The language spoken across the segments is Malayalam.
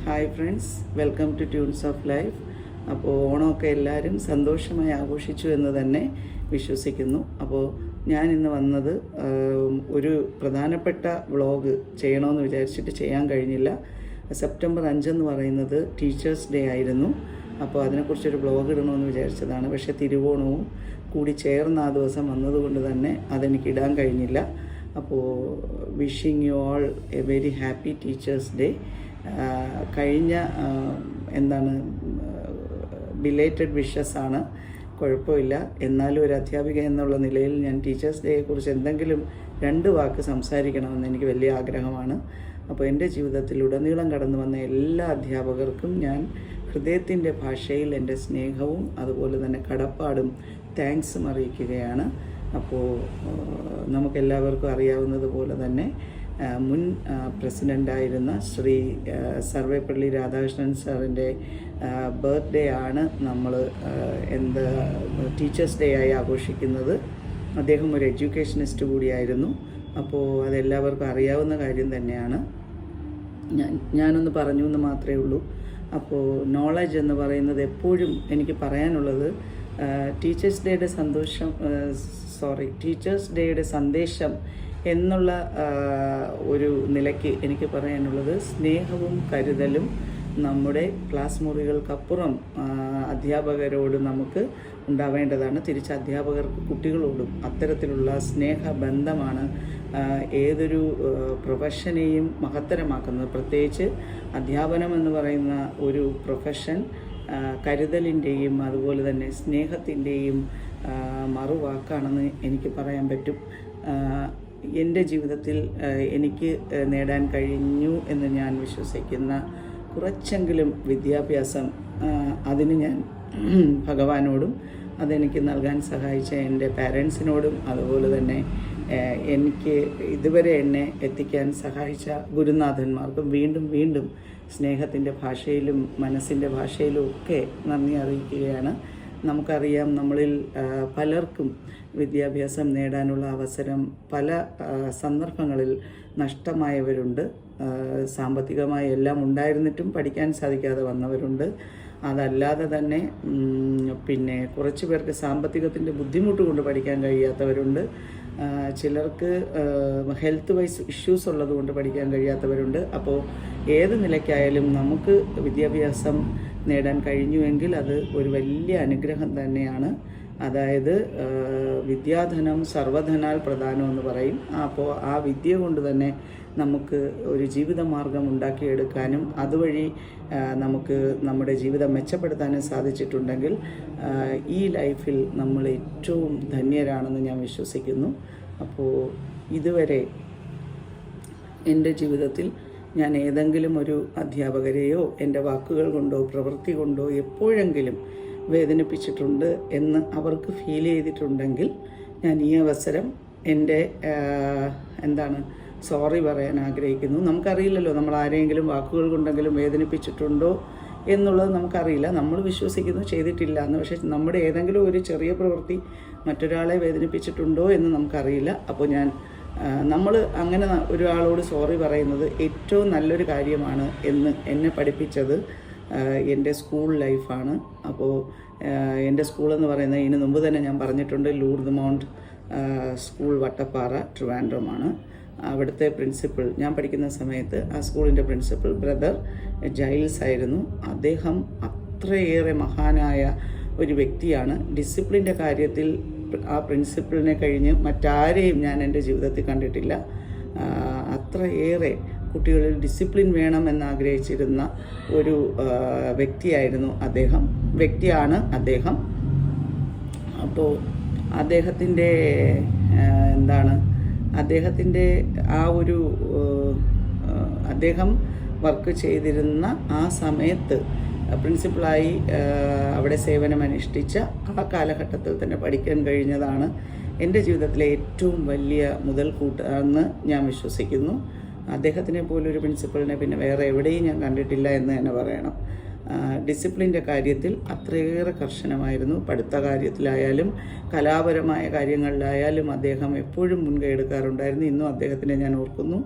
Hi friends, welcome to tunes of life. അപ്പോൾ ഓണമൊക്കെ എല്ലാവരും സന്തോഷമായി ആഘോഷിച്ചു എന്ന് തന്നെ വിശ്വസിക്കുന്നു. അപ്പോൾ ഞാൻ ഇന്ന് വന്നത് ഒരു പ്രധാനപ്പെട്ട വ്ളോഗ് ചെയ്യണമെന്ന് വിചാരിച്ചിട്ട് ചെയ്യാൻ കഴിഞ്ഞില്ല. സെപ്റ്റംബർ 5 എന്ന് പറയുന്നത് ടീച്ചേഴ്സ് ഡേ ആയിരുന്നു. അപ്പോൾ അതിനെക്കുറിച്ചൊരു വ്ളോഗ് ഇടണമെന്ന് വിചാരിച്ചതാണ്. പക്ഷേ തിരുവോണവും കൂടി ചേർന്ന് ആ ദിവസം വന്നതുകൊണ്ട് തന്നെ അതെനിക്ക് ഇടാൻ കഴിഞ്ഞില്ല. അപ്പോൾ wishing you all A very happy teachers day. കഴിഞ്ഞ ബിലേറ്റഡ് വിഷസ് ആണ്, കുഴപ്പമില്ല. എന്നാലും ഒരു അധ്യാപിക എന്നുള്ള നിലയിൽ ഞാൻ ടീച്ചേഴ്സ് ഡേയെക്കുറിച്ച് എന്തെങ്കിലും 2 വാക്ക് സംസാരിക്കണമെന്ന് എനിക്ക് വലിയ ആഗ്രഹമാണ്. അപ്പോൾ എൻ്റെ ജീവിതത്തിൽ ഉടനീളം കടന്നു വന്ന എല്ലാ അധ്യാപകർക്കും ഞാൻ ഹൃദയത്തിൻ്റെ ഭാഷയിൽ എൻ്റെ സ്നേഹവും അതുപോലെ തന്നെ കടപ്പാടും താങ്ക്സും അറിയിക്കുകയാണ്. അപ്പോൾ നമുക്കെല്ലാവർക്കും അറിയാവുന്നതുപോലെ തന്നെ മുൻ പ്രസിഡൻ്റായിരുന്ന ശ്രീ സർവേപ്പള്ളി രാധാകൃഷ്ണൻ സാറിൻ്റെ ബർത്ത്ഡേ ആണ് നമ്മൾ ടീച്ചേഴ്സ് ഡേ ആയി ആഘോഷിക്കുന്നത്. അദ്ദേഹം ഒരു എഡ്യൂക്കേഷനിസ്റ്റ് കൂടിയായിരുന്നു. അപ്പോൾ അതെല്ലാവർക്കും അറിയാവുന്ന കാര്യം തന്നെയാണ്. ഞാനൊന്ന് പറഞ്ഞു എന്ന് മാത്രമേ ഉള്ളൂ. അപ്പോൾ നോളജ് എന്ന് പറയുന്നത് എപ്പോഴും എനിക്ക് പറയാനുള്ളത്, ടീച്ചേഴ്സ് ഡേയുടെ സന്ദേശം എന്നുള്ള ഒരു നിലയ്ക്ക് എനിക്ക് പറയാനുള്ളത്, സ്നേഹവും കരുതലും നമ്മുടെ ക്ലാസ് മുറികൾക്കപ്പുറം അധ്യാപകരോട് നമുക്ക് ഉണ്ടാവേണ്ടതാണ്. തിരിച്ച് അധ്യാപകർക്ക് കുട്ടികളോടും അത്തരത്തിലുള്ള സ്നേഹബന്ധമാണ് ഏതൊരു പ്രൊഫഷനെയും മഹത്തരമാക്കുന്നത്. പ്രത്യേകിച്ച് അധ്യാപനം എന്ന് പറയുന്ന ഒരു പ്രൊഫഷൻ കരുതലിൻ്റെയും അതുപോലെ തന്നെ സ്നേഹത്തിൻ്റെയും മറുവാക്കാണെന്ന് എനിക്ക് പറയാൻ പറ്റും. എൻ്റെ ജീവിതത്തിൽ എനിക്ക് നേടാൻ കഴിഞ്ഞു എന്ന് ഞാൻ വിശ്വസിക്കുന്ന കുറച്ചെങ്കിലും വിദ്യാഭ്യാസം, അതിന് ഞാൻ ഭഗവാനോടും അതെനിക്ക് നൽകാൻ സഹായിച്ച എൻ്റെ പാരൻസിനോടും അതുപോലെ തന്നെ എനിക്ക് ഇതുവരെ എന്നെ എത്തിക്കാൻ സഹായിച്ച ഗുരുനാഥന്മാർക്കും വീണ്ടും വീണ്ടും സ്നേഹത്തിൻ്റെ ഭാഷയിലും മനസ്സിൻ്റെ ഭാഷയിലും ഒക്കെ നന്ദി അറിയിക്കുകയാണ്. നമുക്കറിയാം, നമ്മളിൽ പലർക്കും വിദ്യാഭ്യാസം നേടാനുള്ള അവസരം പല സന്ദർഭങ്ങളിൽ നഷ്ടമായവരുണ്ട്. സാമ്പത്തികമായി എല്ലാം ഉണ്ടായിരുന്നിട്ടും പഠിക്കാൻ സാധിക്കാതെ വന്നവരുണ്ട്. അതല്ലാതെ തന്നെ പിന്നെ കുറച്ച് പേർക്ക് സാമ്പത്തികത്തിൻ്റെ ബുദ്ധിമുട്ട് കൊണ്ട് പഠിക്കാൻ കഴിയാത്തവരുണ്ട്. ചിലർക്ക് ഹെൽത്ത് വൈസ് ഇഷ്യൂസ് ഉള്ളതുകൊണ്ട് പഠിക്കാൻ കഴിയാത്തവരുണ്ട്. അപ്പോൾ ഏത് നിലയ്ക്കായാലും നമുക്ക് വിദ്യാഭ്യാസം നേടാൻ കഴിഞ്ഞുവെങ്കിൽ അത് ഒരു വലിയ അനുഗ്രഹം തന്നെയാണ്. അതായത് വിദ്യാധനം സർവധനാൽ പ്രധാനം എന്ന് പറയും. അപ്പോൾ ആ വിദ്യ കൊണ്ട് തന്നെ നമുക്ക് ഒരു ജീവിതമാർഗം ഉണ്ടാക്കിയെടുക്കാനും അതുവഴി നമുക്ക് നമ്മുടെ ജീവിതം മെച്ചപ്പെടുത്താനും സാധിച്ചിട്ടുണ്ടെങ്കിൽ ഈ ലൈഫിൽ നമ്മൾ ഏറ്റവും ധന്യരാണെന്ന് ഞാൻ വിശ്വസിക്കുന്നു. അപ്പോൾ ഇതുവരെ എൻ്റെ ജീവിതത്തിൽ ഞാൻ ഏതെങ്കിലും ഒരു അധ്യാപകരെയോ എൻ്റെ വാക്കുകൾ കൊണ്ടോ പ്രവൃത്തി കൊണ്ടോ എപ്പോഴെങ്കിലും വേദനിപ്പിച്ചിട്ടുണ്ട് എന്ന് അവർക്ക് ഫീൽ ചെയ്തിട്ടുണ്ടെങ്കിൽ ഞാൻ ഈ അവസരം എൻ്റെ സോറി പറയാൻ ആഗ്രഹിക്കുന്നു. നമുക്കറിയില്ലല്ലോ നമ്മൾ ആരെങ്കിലും വാക്കുകൾ കൊണ്ടെങ്കിലും വേദനിപ്പിച്ചിട്ടുണ്ടോ എന്നുള്ളത് നമുക്കറിയില്ല. നമ്മൾ വിശ്വസിക്കുന്നു ചെയ്തിട്ടില്ല എന്ന്. പക്ഷേ നമ്മുടെ ഏതെങ്കിലും ഒരു ചെറിയ പ്രവൃത്തി മറ്റൊരാളെ വേദനിപ്പിച്ചിട്ടുണ്ടോ എന്ന് നമുക്കറിയില്ല. അപ്പോൾ നമ്മൾ അങ്ങനെ ഒരാളോട് സോറി പറയുന്നത് ഏറ്റവും നല്ലൊരു കാര്യമാണ് എന്ന് എന്നെ പഠിപ്പിച്ചത് എൻ്റെ സ്കൂൾ ലൈഫാണ്. അപ്പോൾ എൻ്റെ സ്കൂളെന്ന് പറയുന്നത് ഇതിന് മുമ്പ് തന്നെ ഞാൻ പറഞ്ഞിട്ടുണ്ട്, ലൂർദ് മൗണ്ട് സ്കൂൾ വട്ടപ്പാറ ട്രിവാൻഡ്രമാണ്. അവിടുത്തെ പ്രിൻസിപ്പൽ, ഞാൻ പഠിക്കുന്ന സമയത്ത് ആ സ്കൂളിൻ്റെ പ്രിൻസിപ്പൽ ബ്രദർ ജൈൽസ് ആയിരുന്നു. അദ്ദേഹം അത്രയേറെ മഹാനായ ഒരു വ്യക്തിയാണ്. ഡിസിപ്ലിൻ്റെ കാര്യത്തിൽ ആ പ്രിൻസിപ്പലിനെ കഴിഞ്ഞ് മറ്റാരെയും ഞാൻ എൻ്റെ ജീവിതത്തിൽ കണ്ടിട്ടില്ല. അത്രയേറെ കുട്ടികളിൽ ഡിസിപ്ലിൻ വേണമെന്ന് ആഗ്രഹിച്ചിരുന്ന ഒരു വ്യക്തിയാണ് അദ്ദേഹം. അപ്പോൾ അദ്ദേഹത്തിൻ്റെ ആ ഒരു അദ്ദേഹം വർക്ക് ചെയ്തിരുന്ന ആ സമയത്ത് പ്രിൻസിപ്പളായി അവിടെ സേവനമനുഷ്ഠിച്ച ആ കാലഘട്ടത്തിൽ തന്നെ പഠിക്കാൻ കഴിഞ്ഞതാണ് എൻ്റെ ജീവിതത്തിലെ ഏറ്റവും വലിയ മുതൽക്കൂട്ടാണെന്ന് ഞാൻ വിശ്വസിക്കുന്നു. അദ്ദേഹത്തിനെ പോലൊരു പ്രിൻസിപ്പളിനെ പിന്നെ വേറെ എവിടെയും ഞാൻ കണ്ടിട്ടില്ല എന്ന് തന്നെ പറയണം. ഡിസിപ്ലിൻ്റെ കാര്യത്തിൽ അത്രയേറെ കർശനമായിരുന്നു. പഠിത്ത കാര്യത്തിലായാലും കലാപരമായ കാര്യങ്ങളിലായാലും അദ്ദേഹം എപ്പോഴും മുൻകൈ എടുക്കാറുണ്ടായിരുന്നു. ഇന്നും അദ്ദേഹത്തിനെ ഞാൻ ഓർക്കുന്നു.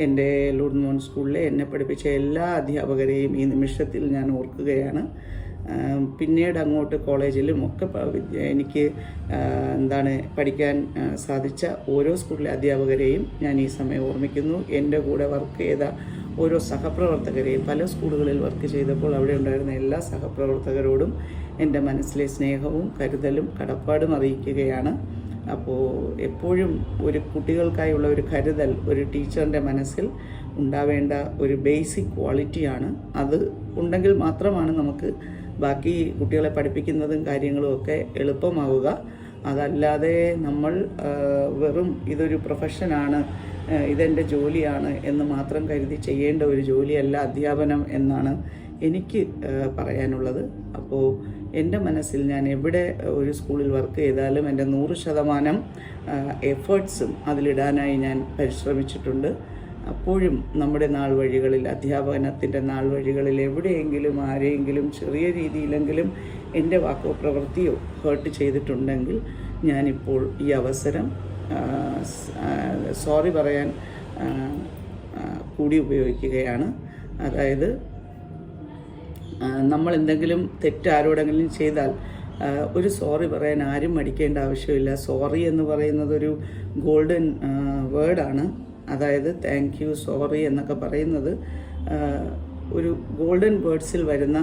എൻ്റെ ലൂർദ് മോൻ സ്കൂളിലെ എന്നെ പഠിപ്പിച്ച എല്ലാ അധ്യാപകരെയും ഈ നിമിഷത്തിൽ ഞാൻ ഓർക്കുകയാണ്. പിന്നീട് അങ്ങോട്ട് കോളേജിലും ഒക്കെ എനിക്ക് പഠിക്കാൻ സാധിച്ച ഓരോ സ്കൂളിലെ അധ്യാപകരെയും ഞാൻ ഈ സമയം ഓർമ്മിക്കുന്നു. എൻ്റെ കൂടെ വർക്ക് ചെയ്ത ഓരോ സഹപ്രവർത്തകരെയും, പല സ്കൂളുകളിൽ വർക്ക് ചെയ്തപ്പോൾ അവിടെ ഉണ്ടായിരുന്ന എല്ലാ സഹപ്രവർത്തകരോടും എൻ്റെ മനസ്സിലെ സ്നേഹവും കരുതലും കടപ്പാടും അറിയിക്കുകയാണ്. അപ്പോൾ എപ്പോഴും ഒരു കുട്ടികൾക്കായുള്ള ഒരു കരുതൽ ഒരു ടീച്ചറിൻ്റെ മനസ്സിൽ ഉണ്ടാവേണ്ട ഒരു ബേസിക് ക്വാളിറ്റിയാണ്. അത് ഉണ്ടെങ്കിൽ മാത്രമാണ് നമുക്ക് ബാക്കി കുട്ടികളെ പഠിപ്പിക്കുന്നതും കാര്യങ്ങളും ഒക്കെ എളുപ്പമാവുക. അതല്ലാതെ നമ്മൾ വെറും ഇതൊരു പ്രൊഫഷനാണ്, ഇതെൻ്റെ ജോലിയാണ് എന്ന് മാത്രം കരുതി ചെയ്യേണ്ട ഒരു ജോലിയല്ല അധ്യാപനം എന്നാണ് എനിക്ക് പറയാനുള്ളത്. അപ്പോൾ എൻ്റെ മനസ്സിൽ ഞാൻ എവിടെ ഒരു സ്കൂളിൽ വർക്ക് ചെയ്താലും എൻ്റെ 100% എഫേർട്സും അതിലിടാനായി ഞാൻ പരിശ്രമിച്ചിട്ടുണ്ട്. അപ്പോഴും നമ്മുടെ നാൾ വഴികളിൽ, അധ്യാപനത്തിൻ്റെ നാൾ വഴികളിൽ എവിടെയെങ്കിലും ആരെയെങ്കിലും ചെറിയ രീതിയിലെങ്കിലും എൻ്റെ വാക്കോ പ്രവൃത്തിയോ ഹേർട്ട് ചെയ്തിട്ടുണ്ടെങ്കിൽ ഞാനിപ്പോൾ ഈ അവസരം സോറി പറയാൻ കൂടി ഉപയോഗിക്കുകയാണ്. അതായത് നമ്മൾ എന്തെങ്കിലും തെറ്റ് ആരോടെങ്കിലും ചെയ്താൽ ഒരു സോറി പറയാൻ ആരും മടിക്കേണ്ട ആവശ്യമില്ല. സോറി എന്ന് പറയുന്നത് ഒരു ഗോൾഡൻ വേർഡാണ്. അതായത് താങ്ക് യു, സോറി എന്നൊക്കെ പറയുന്നത് ഒരു ഗോൾഡൻ വേർഡ്സിൽ വരുന്ന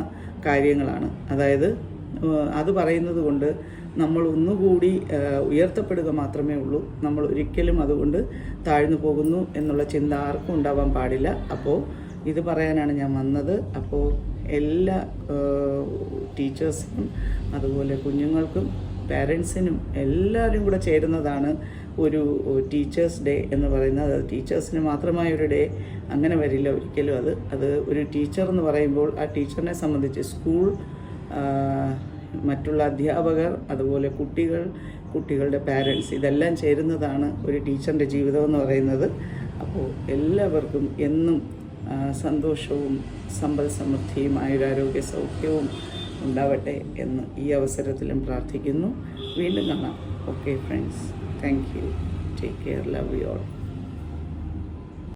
കാര്യങ്ങളാണ്. അതായത് അത് പറയുന്നത് കൊണ്ട് നമ്മൾ ഒന്നുകൂടി ഉയർത്തപ്പെടുക മാത്രമേ ഉള്ളൂ. നമ്മൾ ഒരിക്കലും അതുകൊണ്ട് താഴ്ന്നു പോകുന്നു എന്നുള്ള ചിന്ത ആർക്കും ഉണ്ടാവാൻ പാടില്ല. അപ്പോൾ ഇത് പറയാനാണ് ഞാൻ വന്നത്. അപ്പോൾ എല്ലാ ടീച്ചേഴ്സിനും അതുപോലെ കുഞ്ഞുങ്ങൾക്കും പാരൻസിനും എല്ലാവരും കൂടെ ചേരുന്നതാണ് ഒരു ടീച്ചേഴ്സ് ഡേ എന്ന് പറയുന്നത്. അത് ടീച്ചേഴ്സിന് മാത്രമായൊരു ഡേ അങ്ങനെ വരില്ല ഒരിക്കലും. അത് ഒരു ടീച്ചർ എന്ന് പറയുമ്പോൾ ആ ടീച്ചറിനെ സംബന്ധിച്ച് സ്കൂൾ, മറ്റുള്ള അധ്യാപകർ, അതുപോലെ കുട്ടികളുടെ പാരൻസ്, ഇതെല്ലാം ചേരുന്നതാണ് ഒരു ടീച്ചറിൻ്റെ ജീവിതം എന്ന് പറയുന്നത്. അപ്പോൾ എല്ലാവർക്കും എന്നും സന്തോഷവും സമ്പൽ സമൃദ്ധിയുമായൊരു ആരോഗ്യ സൗഖ്യവും ഉണ്ടാവട്ടെ എന്ന് ഈ അവസരത്തിലും പ്രാർത്ഥിക്കുന്നു. വീണ്ടും കാണാം. Okay friends, thank you, take care, love you all.